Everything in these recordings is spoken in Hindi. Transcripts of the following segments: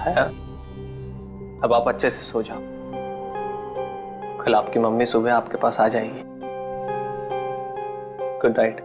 छाया, अब आप अच्छे से सो जाओ। कल आपकी मम्मी सुबह आपके पास आ जाएगी। Good night.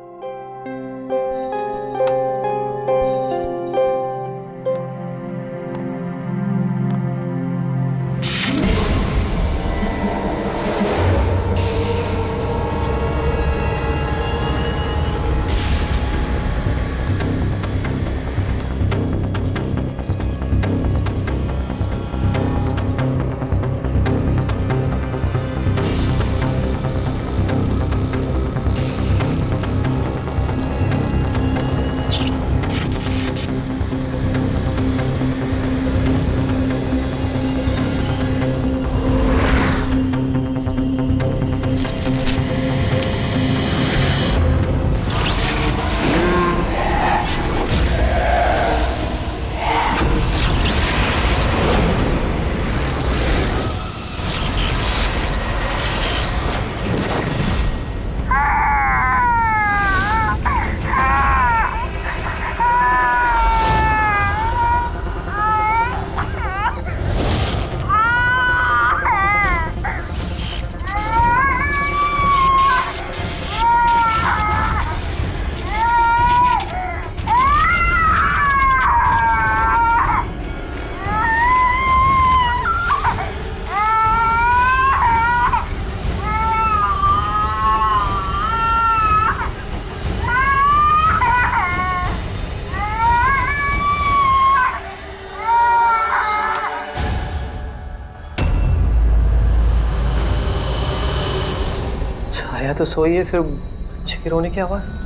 छाया तो सोई है, फिर बच्चे के रोने की आवाज।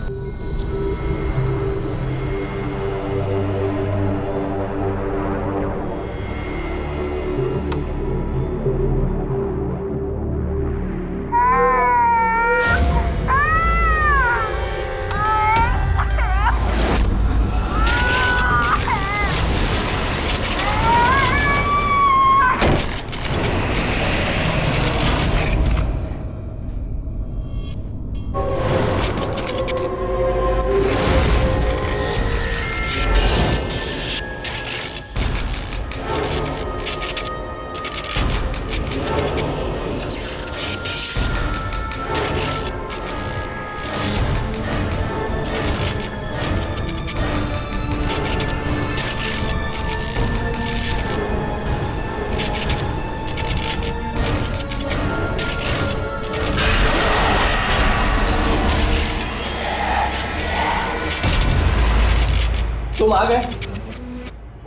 तुम आ गए,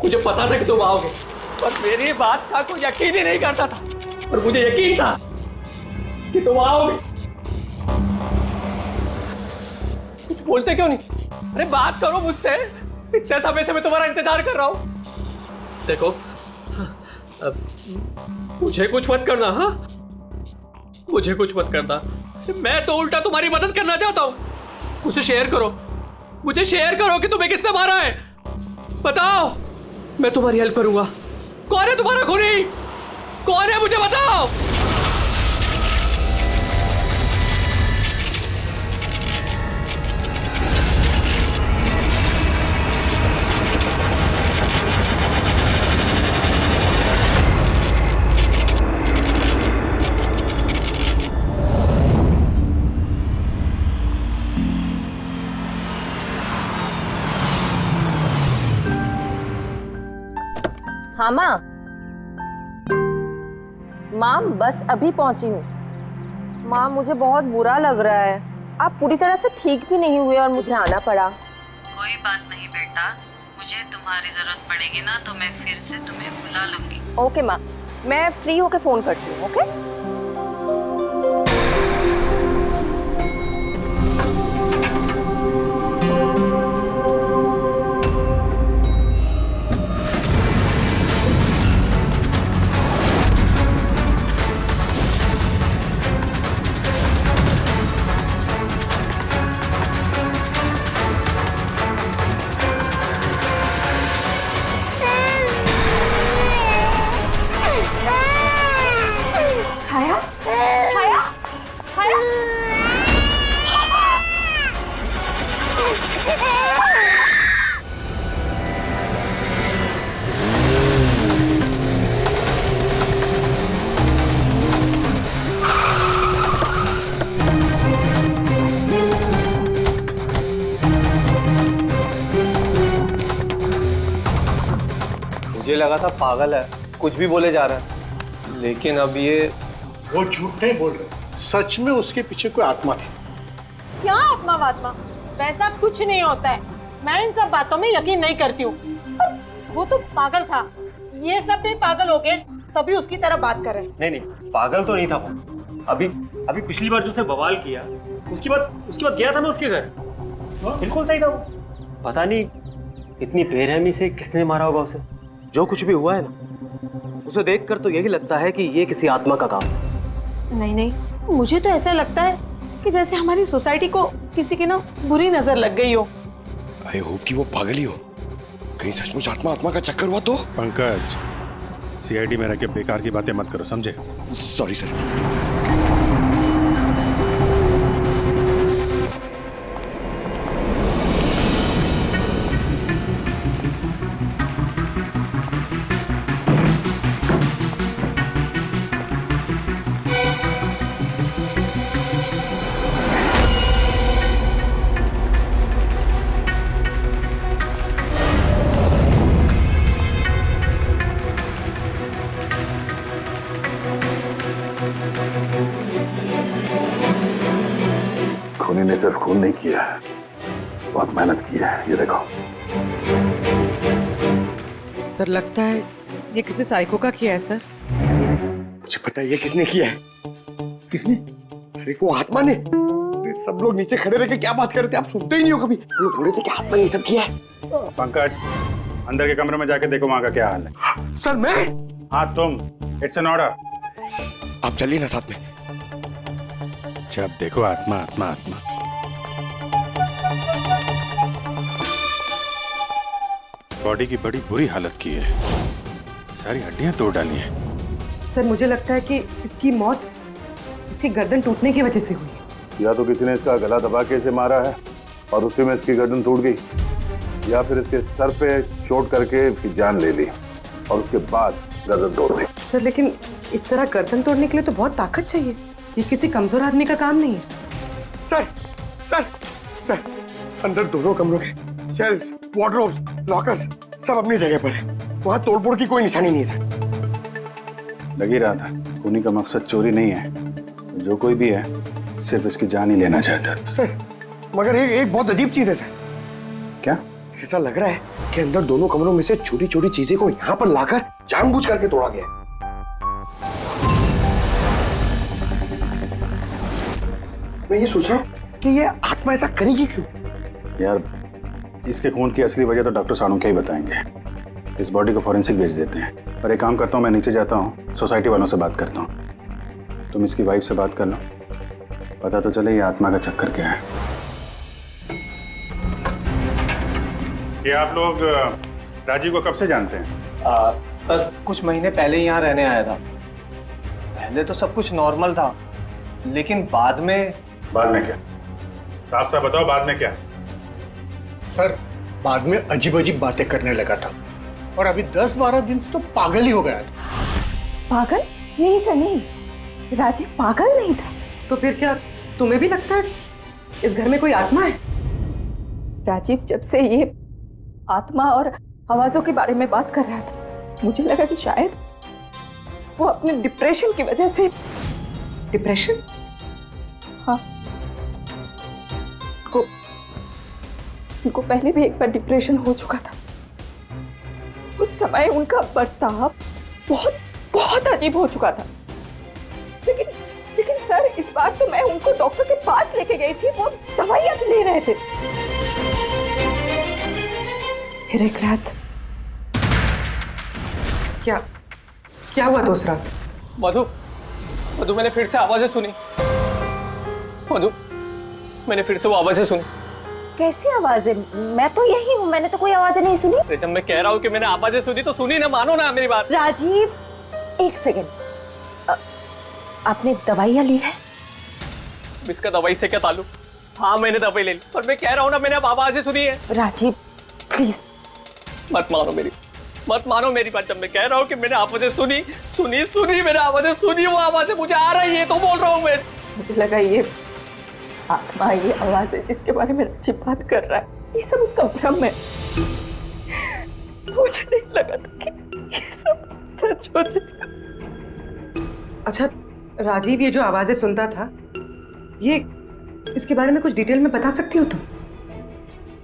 मुझे पता था कि तुम आओगे, पर मेरी बात का कोई यकीन ही नहीं करता था, और मुझे यकीन था कि तुम आओगे। कुछ बोलते क्यों नहीं? अरे बात करो मुझसे, इतने समय से मैं तुम्हारा इंतजार कर रहा हूं। देखो, मुझे कुछ मत करना। हाँ, मुझे कुछ मत करना, मैं तो उल्टा तुम्हारी मदद करना चाहता हूं। मुझे शेयर करो, मुझे शेयर करो कि तुम्हें किसने मारा है। बताओ, मैं तुम्हारी हेल्प करूंगा। कौन है तुम्हारा खूनी? कौन है, मुझे बताओ। हाँ माँ, माँ बस अभी पहुंची हूँ। माँ मुझे बहुत बुरा लग रहा है, आप पूरी तरह से ठीक भी नहीं हुए और मुझे आना पड़ा। कोई बात नहीं बेटा, मुझे तुम्हारी जरूरत पड़ेगी ना तो मैं फिर से तुम्हें बुला लूंगी। ओके माँ, मैं फ्री होके फोन करती हूँ। ओके। मुझे लगा था पागल है, कुछ भी बोले जा रहा है, लेकिन अब ये वो झूठ नहीं बोल रहे, सच में उसके पीछे कोई आत्मा थी। क्या आत्मा वात्मा, वैसा कुछ नहीं होता है। मैं इन सब बातों में यकीन नहीं करती हूँ। वो तो पागल था, ये सब भी पागल हो गए तभी उसकी तरह बात कर रहे हैं। नहीं नहीं, पागल तो नहीं था वो। अभी पिछली बार जो उसने बवाल किया, उसके बाद गया था मैं उसके घर, बिल्कुल सही था वो। पता नहीं इतनी बेरहमी से किसने मारा होगा उसे। जो कुछ भी हुआ है ना, उसे देखकर तो यही लगता है कि ये किसी आत्मा का काम है। नहीं, मुझे तो ऐसा लगता है कि जैसे हमारी सोसाइटी को किसी की ना बुरी नजर लग गई हो। आई होप कि वो पागल ही हो, कहीं सचमुच आत्मा का चक्कर हुआ तो। पंकज, सीआईडी में रह के बेकार की बातें मत करो, समझे? Sorry sir. खूनी ने सिर्फ खून नहीं किया है, बहुत मेहनत की है। ये देखो। सर लगता है ये किसी साइको का किया है सर। मुझे पता है ये किसने किया है। किसने? अरे वो आत्मा ने। अरे सब लोग नीचे खड़े रह के क्या बात कर रहे थे, आप सुनते ही नहीं हो कभी। वो लोग बोल रहे थे कि आत्मा ने ये सब किया है। पंकज, अंदर के कमरे में जाके देखो वहां का क्या हाल है। सर मैं? हाँ तुम, इट्स एन ऑर्डर। आप चलिए ना साथ में। जब देखो आत्मा। बॉडी की बड़ी बुरी हालत की है, सारी हड्डियां तोड़ डाली हैं। सर मुझे लगता है कि इसकी मौत इसकी गर्दन टूटने की वजह से हुई है। या तो किसी ने इसका गला दबा के इसे मारा है और उसी में इसकी गर्दन टूट गई, या फिर इसके सर पे चोट करके इसकी जान ले ली और उसके बाद गर्दन तोड़ दी। सर लेकिन इस तरह गर्दन तोड़ने के लिए तो बहुत ताकत चाहिए, ये किसी कमजोर आदमी का काम नहीं है। सर अंदर दोनों कमरों के सेल्स, वार्डरोब्स, लॉकर्स सब अपनी जगह पर है। वहां तोड़फोड़ की कोई निशानी नहीं है सर। लग ही रहा था, खूनी का मकसद चोरी नहीं है, जो कोई भी है सिर्फ इसकी जान ही लेना चाहता है। सर मगर एक बहुत अजीब चीज है सर। क्या? ऐसा लग रहा है कि अंदर दोनों कमरों में से छोटी छोटी चीजें को यहाँ पर लाकर जानबूझ करके तोड़ा गया। मैं ये सोच रहा हूँ कि ये आत्मा ऐसा करेगी क्यों? यार इसके खून की असली वजह तो डॉक्टर साणुक्या ही बताएंगे। इस बॉडी को फॉरेंसिक भेज देते हैं। और एक काम करता हूँ, मैं नीचे जाता हूँ, सोसाइटी वालों से बात करता हूँ। तुम इसकी वाइफ से बात कर लो, पता तो चले ये आत्मा का चक्कर क्या है। ये आप लोग राजीव को कब से जानते हैं? सर कुछ महीने पहले ही यहाँ रहने आया था। पहले तो सब कुछ नॉर्मल था, लेकिन बाद में क्या? साफ साफ बताओ, बाद में क्या? सर बाद में अजीब बातें करने लगा था और अभी 10-12 दिन से तो पागल ही हो गया था। पागल? नहीं सर नहीं, राजीव पागल नहीं था। तो फिर क्या तुम्हें भी लगता है इस घर में कोई आत्मा है? राजीव जब से ये आत्मा और आवाजों के बारे में बात कर रहा था, मुझे लगा कि शायद वो अपने डिप्रेशन की वजह से। डिप्रेशन? हाँ, उनको पहले भी एक बार डिप्रेशन हो चुका था। उस समय उनका बर्ताव बहुत अजीब हो चुका था। लेकिन सर इस बार तो मैं उनको डॉक्टर के पास लेके गई थी, वो दवाइयां ले रहे थे। फिर एक रात क्या हुआ दोस्त रात? मधु मैंने फिर से आवाजें सुनी। मधु मैंने फिर से वो आवाजें सुनी। कैसी आवाजें? मैं तो यही हूँ, मैंने तो कोई आवाजें नहीं सुनी। अरे जब मैं कह रहा हूँ कि मैंने आवाजें सुनी तो सुनी ना, मानो ना मेरी बात। राजीव एक सेकेंड, आपने दवाइयाँ ली है? इसका दवाई से क्या ताल्लुक? हाँ मैंने दवाई ले ली, पर मैं कह रहा हूँ ना मैंने अब आवाजें सुनी है। राजीव प्लीज मत मानो मेरी बात। जब मैं कह रहा हूँ कि मैंने आवाजें सुनी मैंने आवाजें सुनी, वो आवाजें मुझे आ रही है तो बोल रहा हूँ मैं। मुझे लगा ये आत्मा, ये आवाज है जिसके बारे में राजीव बात कर रहा है, ये सब उसका भ्रम है। मुझे नहीं लगा था कि छोड़ देगा। अच्छा राजीव, ये जो आवाजें सुनता था, ये इसके बारे में कुछ डिटेल में बता सकती हो तुम?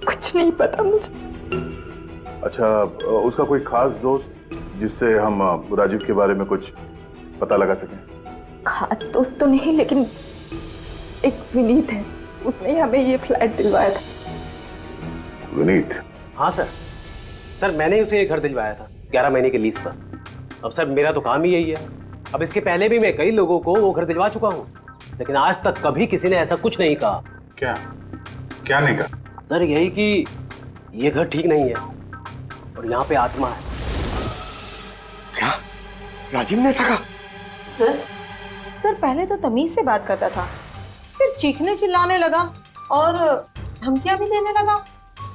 कुछ नहीं पता मुझे। अच्छा, उसका कोई खास दोस्त जिससे हम राजीव के बारे में कुछ पता लगा सकें? खास दोस्त तो नहीं, लेकिन एक विनीत है, उसने हमें ये फ्लैट दिलवाया था। विनीत? हाँ सर, मैंने उसे ये घर दिलवाया था 11 महीने के लीज पर। अब सर मेरा तो काम ही यही है। अब इसके पहले भी मैं कई लोगों को वो घर दिलवा चुका हूँ, लेकिन आज तक कभी किसी ने ऐसा कुछ नहीं कहा। क्या नहीं कहा? सर यही कि ये घर ठीक नहीं है और यहाँ पे आत्मा है। क्या राजीव ने ऐसा कहा? सर पहले तो तमीज से बात करता था, फिर चीखने चिल्लाने लगा और धमकियां भी देने लगा।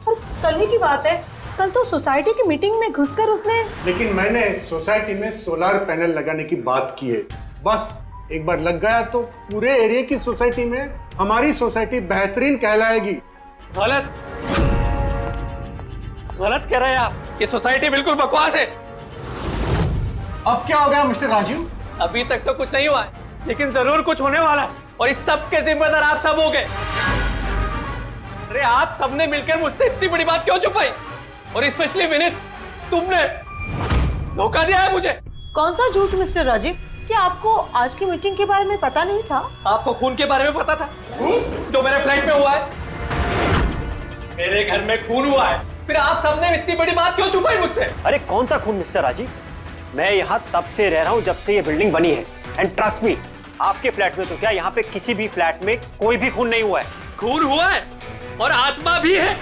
और कल ही की बात है, कल तो सोसाइटी की मीटिंग में घुसकर उसने। लेकिन मैंने सोसाइटी में सोलर पैनल लगाने की बात की है। बस एक बार लग गया तो पूरे एरिया की सोसाइटी में हमारी सोसाइटी बेहतरीन कहलाएगी। गलत कह रहे हैं आप। ये सोसाइटी बिल्कुल बकवास है। अब क्या हो गया मिस्टर राजीव? अभी तक तो कुछ नहीं हुआ है, लेकिन जरूर कुछ होने वाला है, और इस सब के जिम्मेदार आप सब हो गए। अरे आप सबने मिलकर मुझसे इतनी बड़ी बात क्यों छुपाई? और स्पेशली विनीत, तुमने धोखा दिया है मुझे। कौन सा झूठ मिस्टर राजीव? क्या आपको आज की मीटिंग के बारे में पता नहीं था? आपको खून के बारे में पता था जो मेरे फ्लैट में हुआ है? मेरे घर में खून हुआ है, फिर आप सबने इतनी बड़ी बात क्यों छुपाई मुझसे? अरे कौन सा खून मिस्टर राजीव? मैं यहाँ तब से रह रहा हूँ जब से ये बिल्डिंग बनी है, एंड ट्रस्ट मी, आपके फ्लैट में तो क्या, यहाँ पे किसी भी फ्लैट में कोई भी खून नहीं हुआ है। खून हुआ है और आत्मा भी है,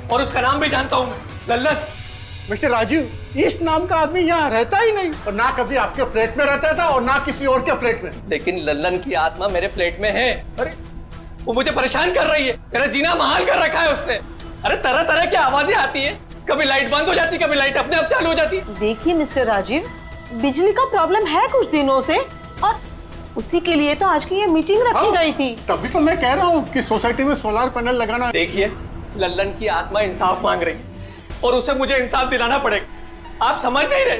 और उसका नाम भी जानता हूँ, लल्लन। मिस्टर राजीव, इस नाम का आदमी यहाँ रहता ही नहीं, और ना कभी आपके फ्लैट में रहता था और ना किसी और के फ्लैट में। लेकिन लल्लन की आत्मा मेरे फ्लैट में है। अरे वो मुझे परेशान कर रही है, मेरा जीना महाल कर रखा है उसने। अरे तरह तरह की आवाजें आती है, कभी लाइट बंद हो जाती, कभी लाइट अपने आप चालू हो जाती। देखिए मिस्टर राजीव, बिजली का प्रॉब्लम है कुछ दिनों से, और उसी के लिए तो आज की ये मीटिंग रखी गई थी। तभी तो मैं कह रहा हूँ कि सोसाइटी में सोलर पैनल लगाना। देखिए, लल्लन की आत्मा इंसाफ मांग रही है, और उसे मुझे इंसाफ दिलाना पड़ेगा। आप समझ नहीं रहे,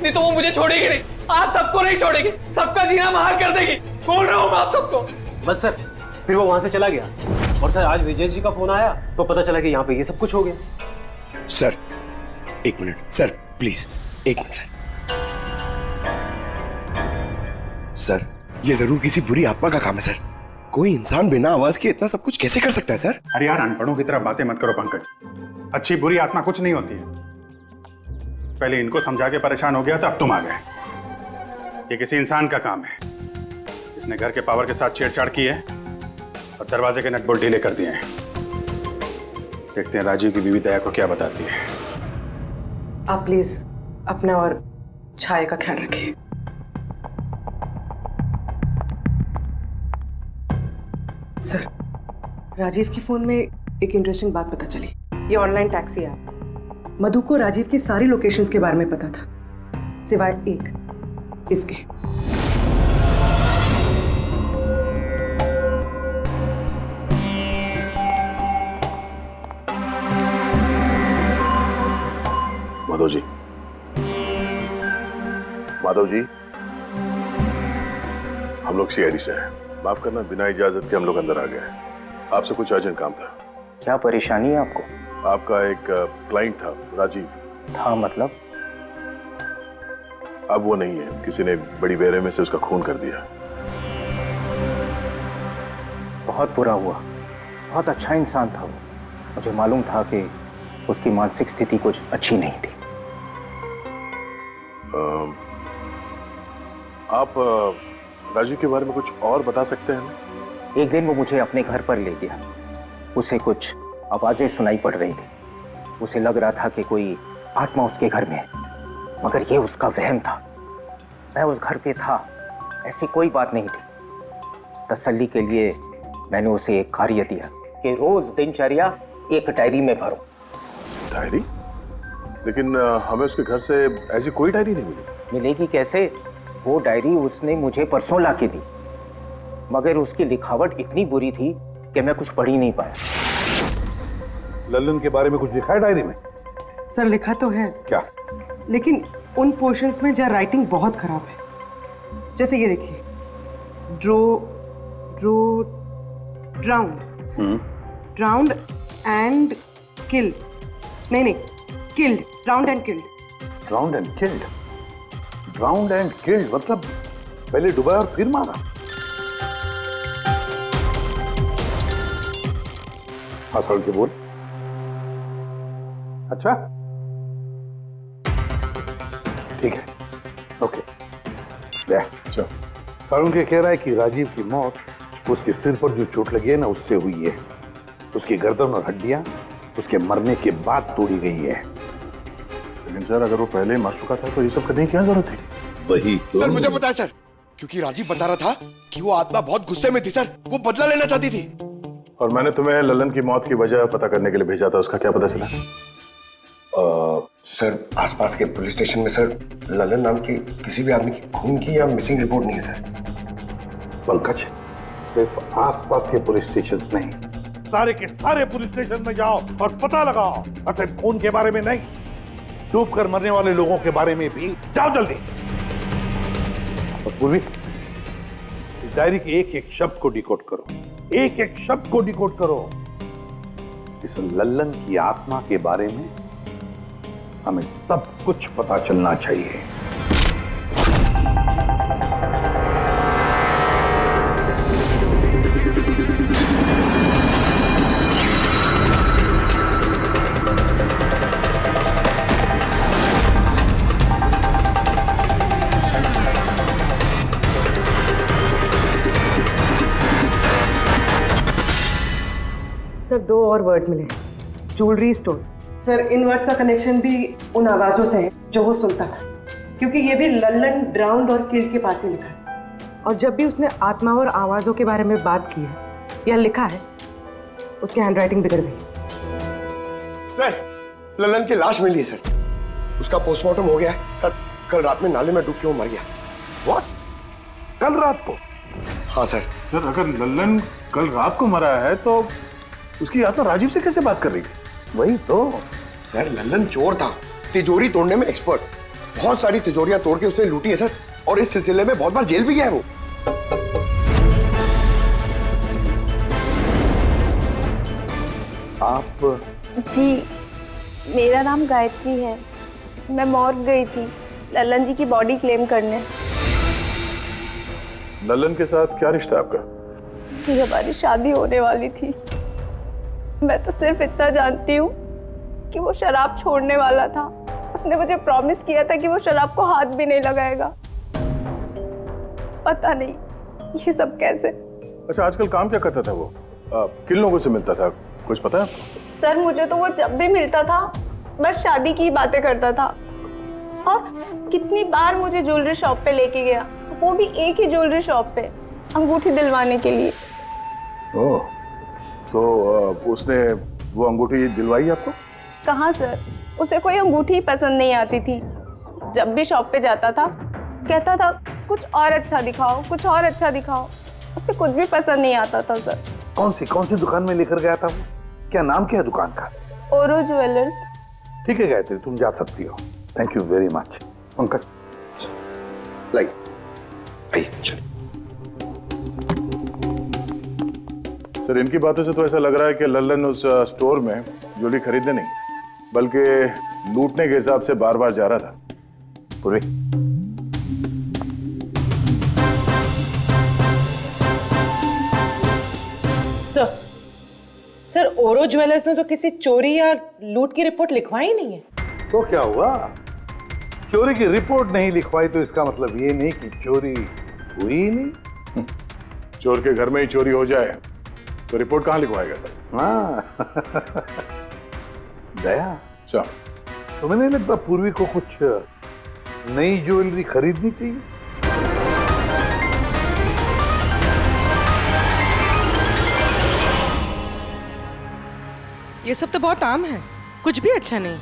नहीं तो वो मुझे छोड़ेगी नहीं। आप सबको नहीं छोड़ेगी, सबका जीना महाल कर देगी। बोल रहा हूँ मैं आप सबको। बस सर, फिर वो वहां से चला गया, और सर आज विजय जी का फोन आया तो पता चला कि यहाँ पे ये सब कुछ हो गया। सर एक मिनट सर, प्लीज एक मिनट सर, ये जरूर किसी बुरी आत्मा का काम है सर। कोई इंसान बिना आवाज के इतना सब कुछ कैसे कर सकता है सर? अरे यार, अनपढ़ों की तरह बातें मत करो पंकज। अच्छी बुरी आत्मा कुछ नहीं होती है। पहले इनको समझा के परेशान हो गया था, अब तुम आ गए। ये किसी इंसान का काम है। इसने घर के पावर के साथ छेड़छाड़ की है और दरवाजे के नट बोल्ट ढीले कर दिए हैं। देखते हैं राजीव की बीवी दया को क्या बताती है। आप प्लीज अपना और छाया का ख्याल रखिए। सर, राजीव के फोन में एक इंटरेस्टिंग बात पता चली। ये ऑनलाइन टैक्सी ऐप, मधु को राजीव की सारी लोकेशंस के बारे में पता था, सिवाय एक, इसके। माधव जी, हम लोग सीआईडी से हैं। माफ करना, बिना इजाजत के हम लोग अंदर आ गए। आपसे कुछ अर्जेंट काम था। क्या परेशानी है आपको? आपका एक क्लाइंट था, राजीव। था मतलब? अब वो नहीं है, किसी ने बड़ी बेरहमी से उसका खून कर दिया। बहुत बुरा हुआ। बहुत अच्छा इंसान था वो। मुझे मालूम था कि उसकी मानसिक स्थिति कुछ अच्छी नहीं थी। आप राजीव के बारे में कुछ और बता सकते हैं? एक दिन वो मुझे अपने घर पर ले गया। उसे कुछ आवाजें सुनाई पड़ रही थी। उसे लग रहा था कि कोई आत्मा उसके घर में है, मगर ये उसका वहम था। मैं उस घर पे था, ऐसी कोई बात नहीं थी। तसल्ली के लिए मैंने उसे एक कार्य दिया कि रोज दिनचर्या एक डायरी में भरो। डायरी? लेकिन हमें उसके घर से ऐसी कोई डायरी नहीं मिली। मिलेगी कैसे? वो डायरी उसने मुझे परसों ला के दी, मगर उसकी लिखावट इतनी बुरी थी कि मैं कुछ पढ़ ही नहीं पाया। लल्लन के बारे में कुछ लिखा है डायरी में? सर लिखा तो है। क्या? लेकिन उन पोर्शंस में जहाँ राइटिंग बहुत खराब है, जैसे ये देखिए, ड्राउंड एंड किल्ड, नहीं killed, drowned and killed. Drowned and killed, drowned and killed मतलब पहले डुबाया और फिर मारा। हाँ सर के बोल। अच्छा ठीक है, ओके। अच्छा, सारुण के कह रहा है कि राजीव की मौत उसके सिर पर जो चोट लगी है ना, उससे हुई है। उसकी गर्दन और हड्डियां उसके मरने के बाद तोड़ी गई है। लेकिन सर अगर वो पहले ही मर चुका था तो ये सब करने की क्या जरूरत थी? वही तो। सर मुझे पता है सर, क्योंकि राजीव बता रहा था कि वो आत्मा बहुत गुस्से में थी सर, वो बदला लेना चाहती थी। और मैंने तुम्हें ललन की मौत की वजह पता करने के लिए भेजा था, उसका क्या पता चला? सर आसपास के पुलिस स्टेशन में सर ललन नाम के किसी भी आदमी की खून की या मिसिंग रिपोर्ट नहीं है सर। पंकज, सिर्फ आसपास के पुलिस स्टेशन नहीं, सारे के सारे पुलिस स्टेशन में जाओ और पता लगाओ। सिर्फ खून के बारे में नहीं, डूब कर मरने वाले लोगों के बारे में भी जाओ जल्दी। और पूर्वी, इस डायरी के एक एक शब्द को डिकोड करो, एक एक शब्द को डिकोड करो। इस लल्लन की आत्मा के बारे में हमें सब कुछ पता चलना चाहिए। सर 2 और वर्ड्स मिले, ज्वेलरी स्टोर। सर इन वर्ड्स का कनेक्शन भी उन आवाज़ों से है जो वो सुनता था, क्योंकि ये भी लल्लन ड्राउंड और किल्ड के पास ही लिखा है। और जब भी उसने आत्मा और आवाज़ों के बारे में बात की है या लिखा है, उसकी हैंडराइटिंग बिगड़ गई। सर ललन की लाश मिली है सर, उसका पोस्टमार्टम हो गया है सर। कल रात में नाले में डूब के वो मर गया। व्हाट? कल रात को? हाँ सर। सर अगर ललन कल रात को मरा है तो उसकी आत्मा राजीव से कैसे बात कर रही थी? वही तो सर, ललन चोर था, तिजोरी तोड़ने में एक्सपर्ट। बहुत सारी तिजोरियां तोड़ के उसने लूटी है सर, और इस सिलसिले में बहुत बार जेल भी गया है वो। आप? जी मेरा नाम गायत्री है, मैं मॉर्ग गई थी ललन जी की बॉडी क्लेम करने। ललन के साथ क्या रिश्ता है आपका? जी हमारी शादी होने वाली थी। मैं तो सिर्फ इतना जानती हूँ कि वो शराब छोड़ने वाला था। उसने मुझे प्रॉमिस किया था कि वो शराब को हाथ भी नहीं लगाएगा। पता नहीं ये सब कैसे। अच्छा आजकल काम क्या करता था वो? किन लोगों से मिलता था, कुछ पता है आपको? सर मुझे तो वो जब भी मिलता था बस शादी की बातें करता था, और कितनी बार मुझे ज्वेलरी शॉप पे लेके गया, वो भी एक ही ज्वेलरी शॉप पे अंगूठी दिलवाने के लिए। ओह, तो उसने वो अंगूठी दिलवाई आपको? कहाँ सर, उसे कोई अंगूठी पसंद नहीं आती थी। जब भी शॉप पे जाता था कहता था कुछ और अच्छा दिखाओ, कुछ और अच्छा दिखाओ। उसे कुछ भी पसंद नहीं आता था सर। कौन सी दुकान में लेकर गया था वो? क्या नाम क्या है दुकान का? ओरो ज्वेलर्स। ठीक है गायत्री, तुम जा सकती हो। Thank you very much. Pankaj like आइए चलो। सर इनकी बातों से तो ऐसा लग रहा है कि लल्लन उस स्टोर में ज्वेलरी खरीदने नहीं बल्कि लूटने के हिसाब से बार बार जा रहा था। पूरी सर ओरो ज्वेलर्स ने तो किसी चोरी या लूट की रिपोर्ट लिखवाई नहीं है। तो क्या हुआ? चोरी की रिपोर्ट नहीं लिखवाई तो इसका मतलब ये नहीं कि चोरी हुई ही नहीं। चोर के घर में ही चोरी हो जाए तो रिपोर्ट कहाँ लिखवाएगा सर? हाँ दया, अच्छा तुम्हें नहीं लगता पूर्वी को कुछ नई ज्वेलरी खरीदनी चाहिए? ये सब तो बहुत आम है, कुछ भी अच्छा नहीं।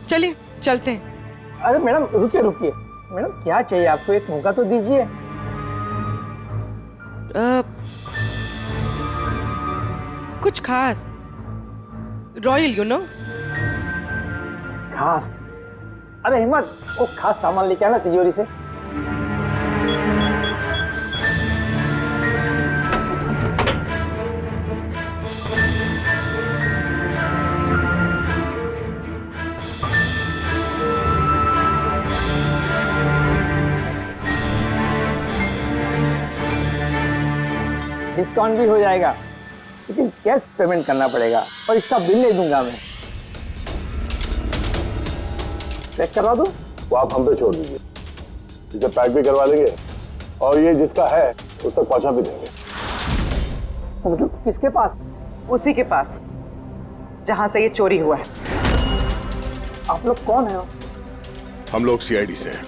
चलिए चलते हैं। अरे मैडम रुकिए रुकिए, मैडम क्या चाहिए आपको, एक मौका तो दीजिए। कुछ खास, रॉयल यू नो। खास? अरे हिम्मत, वो खास सामान लेके आना तिजोरी से। डिस्काउंट भी हो जाएगा, लेकिन कैश पेमेंट करना पड़ेगा और इसका बिल ले दूंगा मैं। चेक करवा दूं? वो आप हम पे छोड़ दीजिए, इसे पैक भी करवा देंगे और ये जिसका है उस तक पहुंचा भी देंगे। मतलब किसके पास? उसी के पास जहां से ये चोरी हुआ है। आप लोग कौन है? हम लोग सीआईडी से हैं।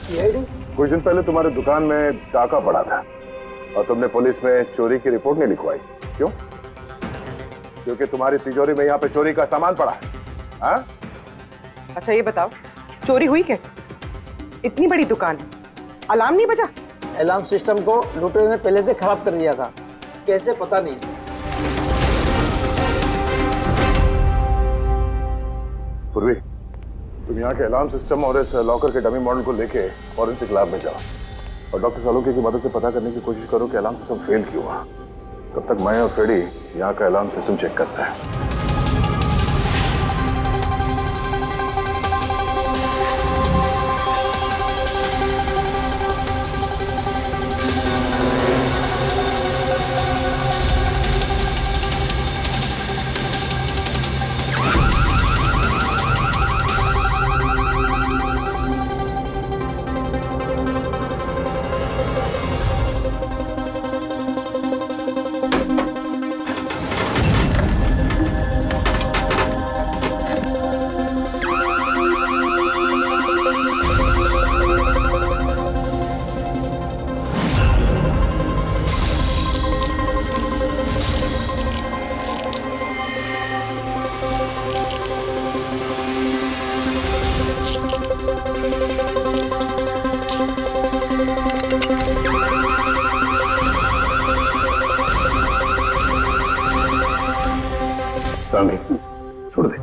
सीआईडी? कुछ दिन पहले तुम्हारी दुकान में डाका पड़ा था और तुमने पुलिस में चोरी की रिपोर्ट नहीं लिखवाई, क्यों? क्योंकि तुम्हारी तिजोरी में यहाँ पे चोरी का सामान पड़ा है। हाँ? अच्छा ये बताओ, चोरी हुई कैसे? इतनी बड़ी दुकान है, अलार्म नहीं बजा? अलार्म सिस्टम को लुटेरे ने पहले से खराब कर दिया था, कैसे पता नहीं। पूर्वी, तुम यहाँ के अलार्म सिस्टम और इस लॉकर के डमी मॉडल को लेके फॉरेंसिक लैब में जाओ और डॉक्टर सालुंके की मदद से पता करने की कोशिश करो कि अलार्म सिस्टम फेल क्यों हुआ। तब तक मैं और फ्रेडी यहाँ का अलार्म सिस्टम चेक करते हैं। छोड़ दे,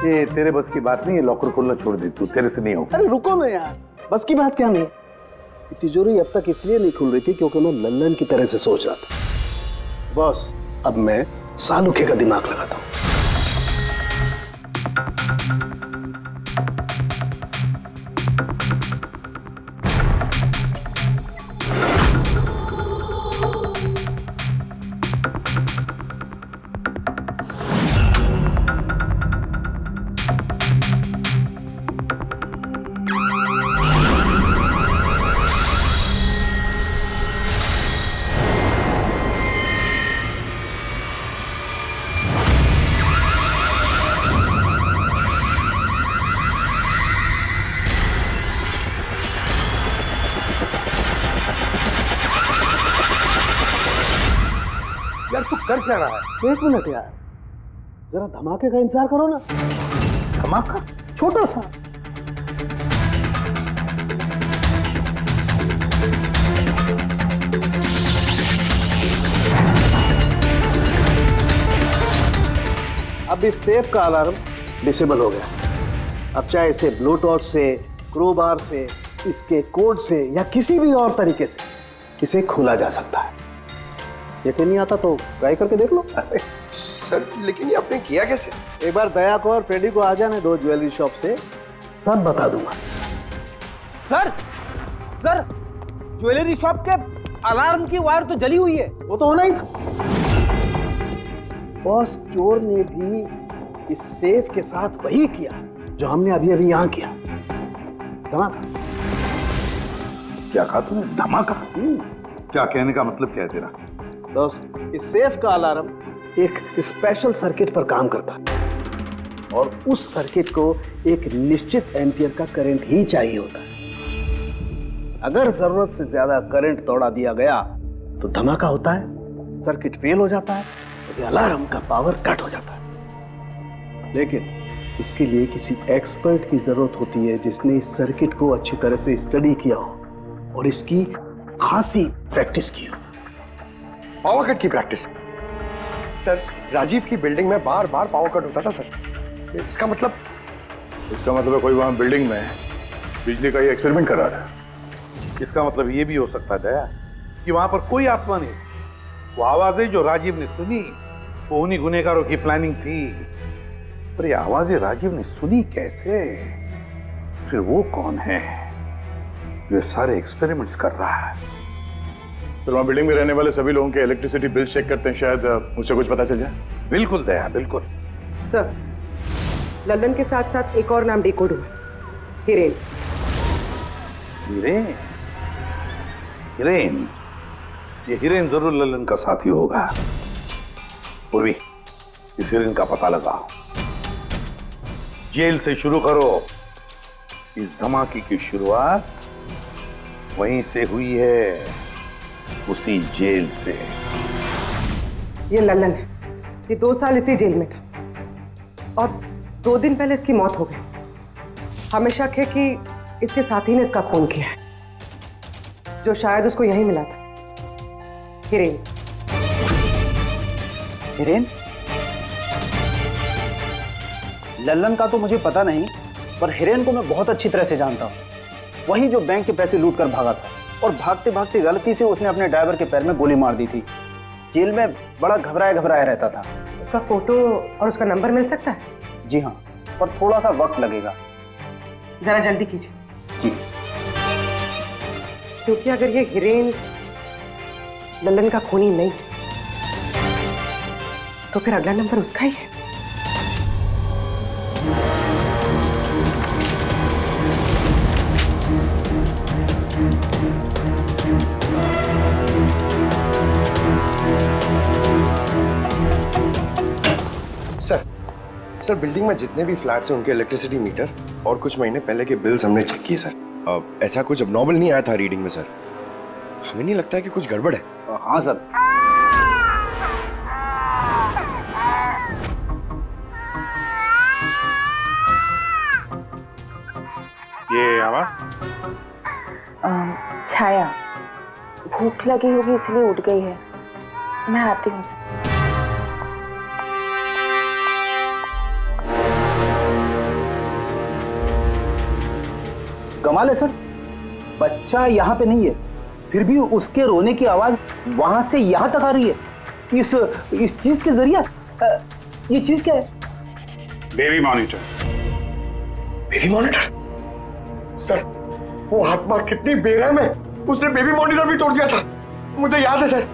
ये तेरे बस की बात नहीं है, लॉकर खोलना छोड़ दे, तू तेरे से नहीं होगा। अरे रुको ना यार, बस की बात क्या नहीं है। तिजोरी अब तक इसलिए नहीं खुल रही थी क्योंकि मैं लल्लन की तरह से सोच रहा था। बॉस, अब मैं सालुके का दिमाग लगाता हूँ। यार तू कर क्या रहा है? एक मिनट यार, जरा धमाके का इंतजार करो ना। धमाका? छोटा सा। अब इस सेफ का अलार्म डिसेबल हो गया। अब चाहे इसे ब्लूटूथ से, क्रोबार से, इसके कोड से या किसी भी और तरीके से इसे खोला जा सकता है। यकीन नहीं आता तो ट्राई करके देख लो। सर लेकिन ये आपने किया कैसे? एक बार दया को और फ्रेडी को आ जाने दो ज्वेलरी शॉप से, सब बता दूंगा। सर ज्वेलरी शॉप के अलार्म की वायर तो जली हुई है। वो तो होना ही था। बॉस, चोर ने भी इस सेफ के साथ वही किया जो हमने अभी अभी यहां किया। धमाका। क्या कहा तूने? धमाका? क्या कहने का मतलब क्या है तेरा? दोस्त, इस सेफ का अलार्म एक स्पेशल सर्किट पर काम करता है और उस सर्किट को एक निश्चित एम्पियर का करंट ही चाहिए होता है। अगर जरूरत से ज्यादा करंट दौड़ा दिया गया तो धमाका होता है, सर्किट फेल हो जाता है, तो अलार्म का पावर कट हो जाता है। लेकिन इसके लिए किसी एक्सपर्ट की जरूरत होती है जिसने इस सर्किट को अच्छी तरह से स्टडी किया हो और इसकी खासी प्रैक्टिस की हो। पावर कट की प्रैक्टिस? सर, राजीव की बिल्डिंग में बार बार पावर कट होता था सर। इसका मतलब इसका मतलब है कोई वहां बिल्डिंग में बिजली का ये एक्सपेरिमेंट करा रहा है। इसका मतलब ये भी हो सकता है दया कि वहां पर कोई आत्मा नहीं, वो आवाजें जो राजीव ने सुनी वो उन्हीं गुनहगारों की प्लानिंग थी। पर ये आवाजें राजीव ने सुनी कैसे? फिर वो कौन है जो सारे एक्सपेरिमेंट्स कर रहा है? फिर वहां बिल्डिंग में रहने वाले सभी लोगों के इलेक्ट्रिसिटी बिल चेक करते हैं, शायद मुझसे कुछ पता चल जाए। बिल्कुल दया, बिल्कुल। सर, लल्लन के साथ साथ एक और नाम डिकोड हुआ, हिरेन। हिरेन? हिरेन? ये हिरेन जरूर लल्लन का साथी होगा। पूर्वी, इस हिरेन का पता लगाओ। जेल से शुरू करो। इस धमाके की शुरुआत वहीं से हुई है, उसी जेल से। ये लल्लन है, ये 2 साल इसी जेल में था और 2 दिन पहले इसकी मौत हो गई। हमें शक है कि इसके साथी ने इसका खून किया है, जो शायद उसको यहीं मिला था। हिरेन। हिरेन? लल्लन का तो मुझे पता नहीं, पर हिरेन को मैं बहुत अच्छी तरह से जानता हूँ। वही जो बैंक के पैसे लूट कर भागा था और भागते भागते गलती से उसने अपने ड्राइवर के पैर में गोली मार दी थी। जेल में बड़ा घबराया रहता था। उसका फोटो और उसका नंबर मिल सकता है? जी हाँ, पर थोड़ा सा वक्त लगेगा। जरा जल्दी कीजिए। जी। क्योंकि अगर ये हिरेन लल्लन का खूनी नहीं तो फिर अगला नंबर उसका ही है। सर बिल्डिंग में जितने भी फ्लैट्स हैं उनके इलेक्ट्रिसिटी मीटर और कुछ महीने पहले के बिल्स हमने चेक किए सर। ऐसा कुछ अबनॉर्मल नहीं आया था रीडिंग में सर। हमें नहीं लगता है कि कुछ गड़बड़ है। हाँ सर। ये आवाज? छाया, भूख लगी होगी इसलिए उठ गई है। मैं आती हूँ सर। कमाल है सर, बच्चा यहाँ पे नहीं है, फिर भी उसके रोने की आवाज वहां से यहाँ तक आ रही है। इस चीज के जरिए ये चीज क्या है? Baby monitor. Baby monitor? Sir, वो आत्मा कितनी बेरहम है, उसने बेबी मॉनिटर भी तोड़ दिया था, मुझे याद है सर।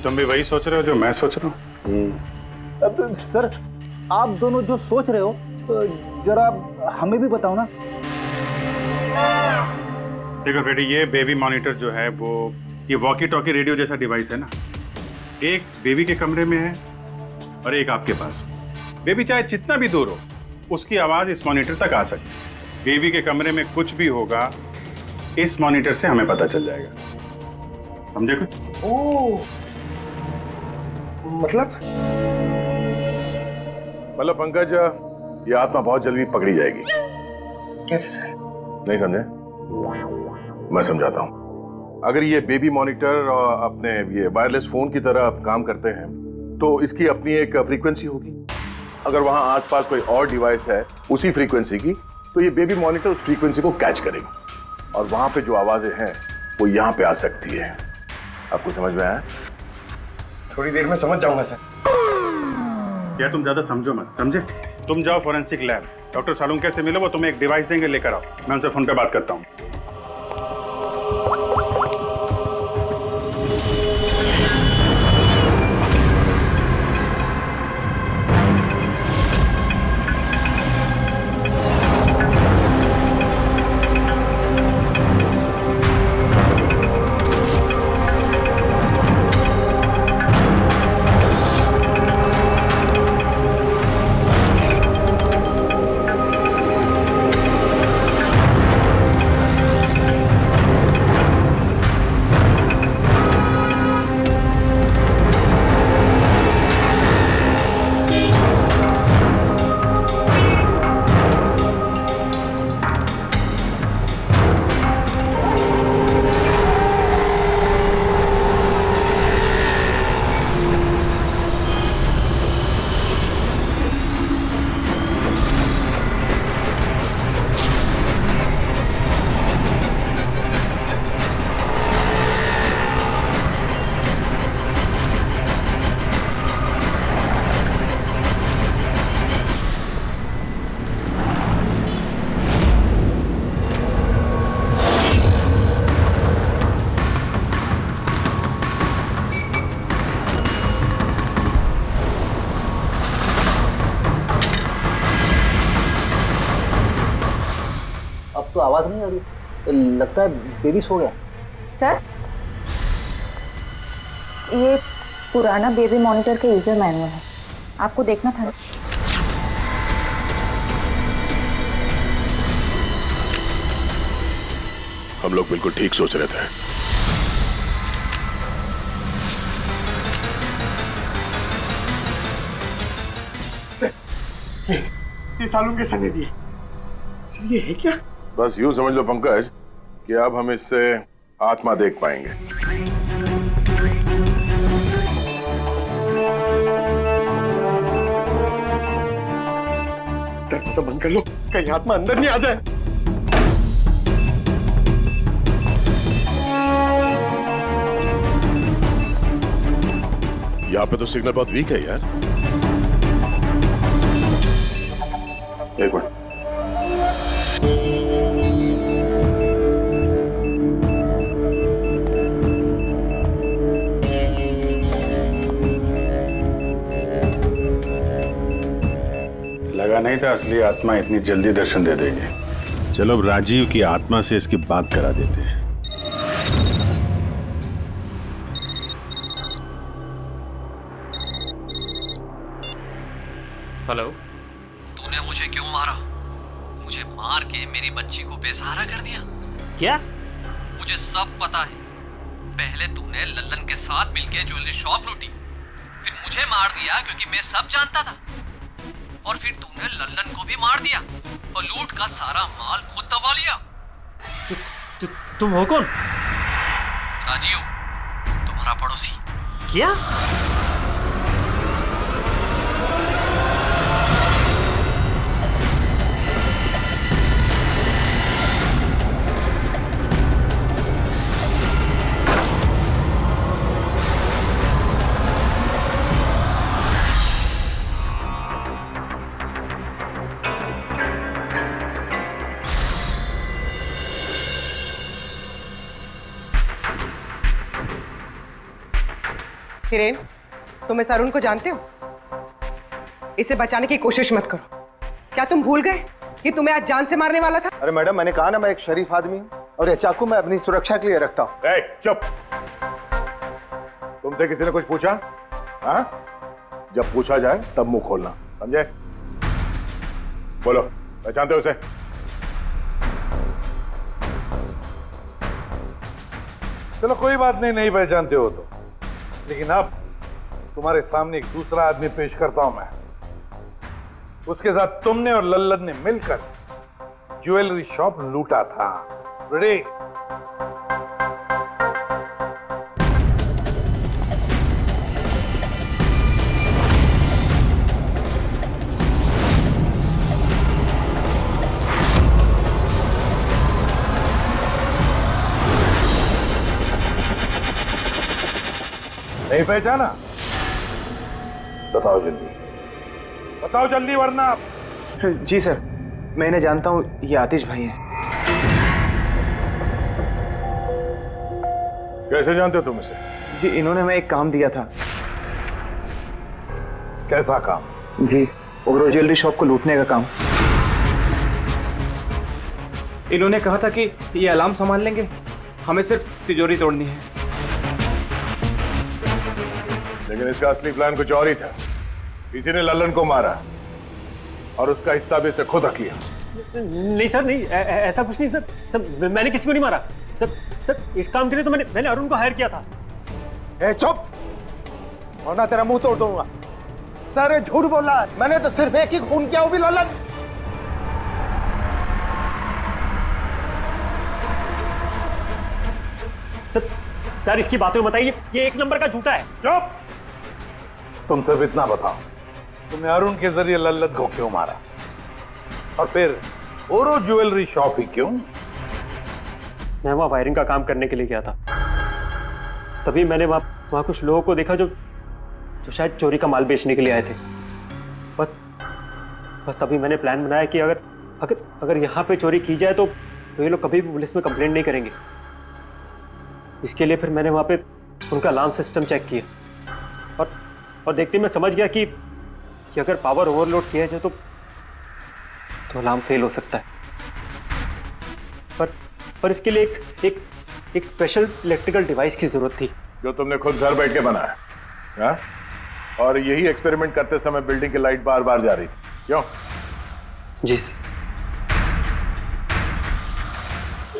तुम भी वही सोच रहे हो जो मैं सोच रहा हूँ? सर, आप दोनों जो सोच रहे हो जरा हमें भी बताओ ना। देखो बेटी, ये बेबी मॉनिटर जो है वो ये वॉकी टॉकी रेडियो जैसा डिवाइस है ना। एक बेबी के कमरे में है और एक आपके पास। बेबी चाहे जितना भी दूर हो उसकी आवाज इस मॉनिटर तक आ सकती है। बेबी के कमरे में कुछ भी होगा इस मॉनिटर से हमें पता चल जाएगा। समझे कुछ? ओह, मतलब पंकज, ये आत्मा बहुत जल्दी पकड़ी जाएगी। कैसे सर? नहीं समझे? मैं समझाता हूँ। अगर ये बेबी मॉनिटर अपने ये वायरलेस फोन की तरह काम करते हैं तो इसकी अपनी एक फ्रीक्वेंसी होगी। अगर वहां आसपास कोई और डिवाइस है उसी फ्रीक्वेंसी की तो ये बेबी मॉनिटर उस फ्रीक्वेंसी को कैच करेगी और वहां पे जो आवाजें हैं वो यहाँ पे आ सकती है। आपको समझ में आया? थोड़ी देर में समझ जाऊंगा सर। क्या तुम ज्यादा समझो मत, समझे? तुम जाओ फॉरेंसिक लैब, डॉक्टर सालुंके से मिलो, वो तुम्हें एक डिवाइस देंगे, लेकर आओ। मैं उनसे फोन पे बात करता हूँ। अब तो आवाज नहीं आ रही, लगता है बेबी सो गया। सर, ये पुराना बेबी मॉनिटर का यूजर मैनुअल है, आपको देखना था। हम लोग बिल्कुल ठीक सोच रहे थे। ये सालून के सने दिए। सर ये है क्या? बस यूं समझ लो पंकज कि अब हम इससे आत्मा देख पाएंगे। दरवाजा बंद कर लो, कहीं आत्मा अंदर नहीं आ जाए। यहाँ पे तो सिग्नल बहुत वीक है यार। एक मिनट। लगा नहीं था असली आत्मा इतनी जल्दी दर्शन दे देगी। चलो अब राजीव की आत्मा से इसकी बात करा देते हैं। हेलो। तूने मुझे क्यों मारा? मुझे मार के मेरी बच्ची को बेसहारा कर दिया। क्या? मुझे सब पता है। पहले तूने लल्लन के साथ मिलके ज्वेलरी शॉप लूटी, फिर मुझे मार दिया क्योंकि मैं सब जानता था, और फिर तूने लल्लन को भी मार दिया और लूट का सारा माल खुद दबा लिया। तुम हो कौन? राजीव, तुम्हारा पड़ोसी। क्या? हिरेन, तुम इस अरुण को जानते हो? इसे बचाने की कोशिश मत करो। क्या तुम भूल गए कि तुम्हें आज जान से मारने वाला था? अरे मैडम, मैंने कहा ना मैं एक शरीफ आदमी हूँ और ये चाकू मैं अपनी सुरक्षा के लिए रखता हूँ। चुप। तुमसे किसी ने कुछ पूछा? हाँ? जब पूछा जाए तब मुंह खोलना, समझे? बोलो, पहचानते हो उसे? चलो कोई बात नहीं, नहीं पहचानते हो तो, लेकिन अब तुम्हारे सामने एक दूसरा आदमी पेश करता हूं मैं। उसके साथ तुमने और लल्लन ने मिलकर ज्वेलरी शॉप लूटा था। रेडी? नहीं पहचाना? बताओ जल्दी, बताओ जल्दी, वरना। जी सर, मैं इन्हें जानता हूँ, ये आतिश भाई हैं। कैसे जानते हो तुम इसे? जी, इन्होंने मैं एक काम दिया था। कैसा काम? जी, ओग्रो ज्वेलरी शॉप को लूटने का काम। इन्होंने कहा था कि ये अलार्म संभाल लेंगे, हमें सिर्फ तिजोरी तोड़नी है। लेकिन इसका असली प्लान कुछ और ही था। किसी ने लल्लन को मारा और उसका हिस्सा भी इसे खुद रख लिया। नहीं सर, नहीं, ऐसा कुछ नहीं सर। सर, मैंने किसी को नहीं मारा। सर, इस काम के लिए तो मैंने अरुण को हायर किया था। ए चुप, वरना तेरा मुंह तोड़ दूंगा। सारे झूठ बोला, मैंने तो सिर्फ एक ही खून किया, वो भी लल्लन। सर, इसकी बातें बताइए, ये एक नंबर का झूठा है। चुप। तुम सिर्फ इतना बताओ, तुमने अरुण के जरिए लल्लन को क्यों मारा, और फिर ओरो ज्वेलरी शॉप ही क्यों? मैं वहां वायरिंग का काम करने के लिए गया था। तभी मैंने वहां कुछ लोगों को देखा जो शायद चोरी का माल बेचने के लिए आए थे। बस तभी मैंने प्लान बनाया कि अगर यहाँ पे चोरी की जाए तो ये लोग कभी भी पुलिस में कंप्लेंट नहीं करेंगे। इसके लिए फिर मैंने वहाँ पे उनका अलार्म सिस्टम चेक किया और देखते मैं समझ गया कि अगर पावर ओवरलोड किया जाए तो अलार्म फेल हो सकता है। पर इसके लिए एक स्पेशल इलेक्ट्रिकल डिवाइस की जरूरत थी जो तुमने खुद घर बैठ के बनाया, हाँ? और यही एक्सपेरिमेंट करते समय बिल्डिंग की लाइट बार बार जा रही थी, क्यों? जी।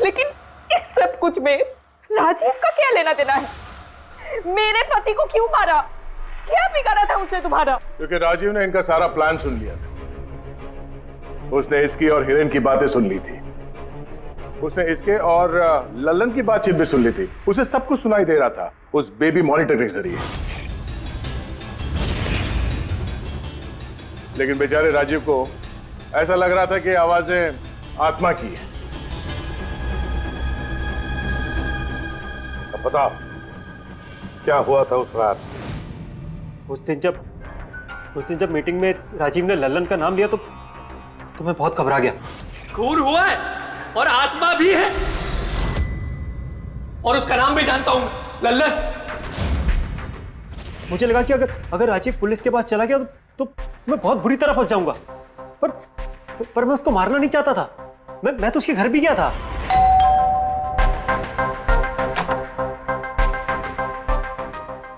लेकिन इस सब कुछ में राजीव का क्या लेना देना है? मेरे पति को क्यों मारा? क्या बिगाड़ा था उसने तुम्हारा? क्योंकि राजीव ने इनका सारा प्लान सुन लिया था। उसने इसकी और हिरेन की बातें सुन ली थी। उसने इसके और लल्लन की बातचीत भी सुन ली थी। उसे सब कुछ सुनाई दे रहा था उस बेबी मॉनिटर के जरिए। लेकिन बेचारे राजीव को ऐसा लग रहा था कि आवाजें आत्मा की है। अब बताओ क्या हुआ था उस रात? उस दिन जब मीटिंग में राजीव ने लल्लन का नाम लिया तो मैं बहुत घबरा गया। खून हुआ है और आत्मा भी है और उसका नाम भी जानता हूं, लल्लन। मुझे लगा कि अगर राजीव पुलिस के पास चला गया तो मैं बहुत बुरी तरह फंस जाऊंगा। पर मैं उसको मारना नहीं चाहता था। मैं तो उसके घर भी गया था।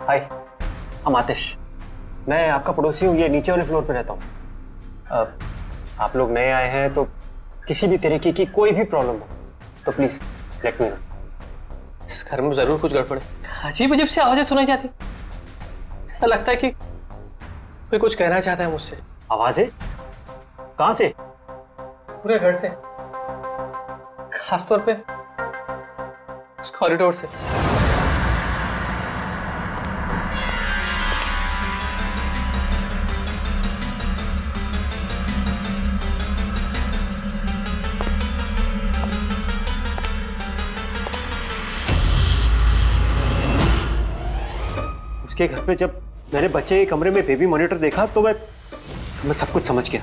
हाय, हम आतिश। मैं आपका पड़ोसी हूँ, ये नीचे वाले फ्लोर पे रहता हूँ। आप लोग नए आए हैं तो किसी भी तरीके की कोई भी प्रॉब्लम हो तो प्लीज लेट मी नो। इस घर में जरूर कुछ गड़बड़ है। अजीब अजीब सी आवाजें सुनाई जाती। ऐसा लगता है कि कोई कुछ कहना चाहता है मुझसे। आवाजें? कहां से? पूरे घर से, खासतौर पे उस कॉरिडोर से। उसके घर पे जब मैंने बच्चे के कमरे में बेबी मॉनिटर देखा तो मैं सब कुछ समझ गया,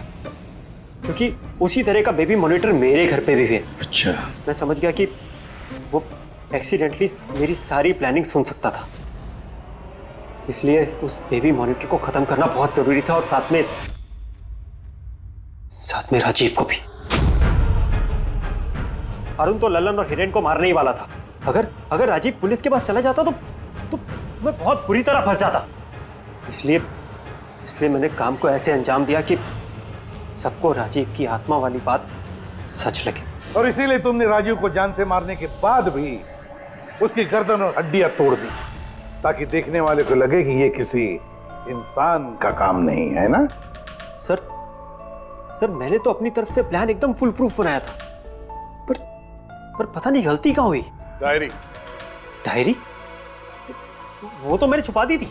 क्योंकि उसी तरह का बेबी मॉनिटर मेरे घर पे भी है। अच्छा। मैं समझ गया कि वो एक्सीडेंटली मेरी सारी प्लानिंग सुन सकता था, इसलिए उस बेबी मॉनिटर को खत्म करना बहुत जरूरी था और साथ में राजीव को भी। अरुण तो लल्लन और हिरेन को मारने ही वाला था। अगर राजीव पुलिस के पास चला जाता तो मैं बहुत बुरी तरह फंस जाता। इसलिए मैंने काम को ऐसे अंजाम दिया कि सबको राजीव की आत्मा वाली बात सच लगे। और इसीलिए तुमने राजीव को जान से मारने के बाद भी उसकी गर्दन और हड्डियां तोड़ दी, ताकि देखने वाले को लगे कि ये किसी इंसान का काम नहीं है ना? सर मैंने तो अपनी तरफ से प्लान एकदम फुल प्रूफ बनाया था, पर पता नहीं गलती कहाँ हुई। डायरी? वो तो मैंने छुपा दी थी।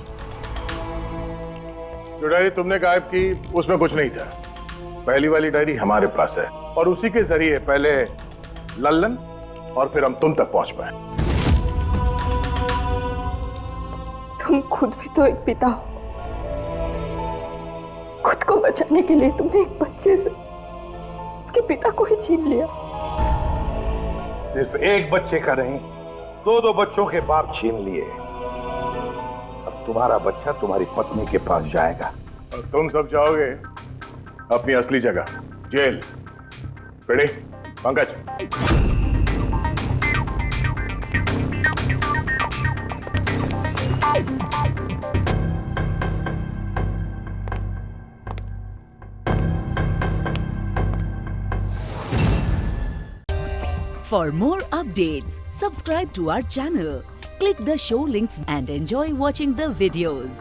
जो डायरी तुमने गायब की उसमें कुछ नहीं था। पहली वाली डायरी हमारे पास है और उसी के जरिए पहले लल्लन और फिर हम तुम तक पहुंच पाए। तुम खुद भी तो एक पिता हो। खुद को बचाने के लिए तुमने एक बच्चे से उसके पिता को ही छीन लिया। सिर्फ एक बच्चे का नहीं, दो बच्चों के बाप छीन लिए। अब तुम्हारा बच्चा तुम्हारी पत्नी के पास जाएगा और तुम सब जाओगे अपनी असली जगह, जेल। पेड़े, Pankaj. For more updates, subscribe to our channel, click the show links and enjoy watching the videos.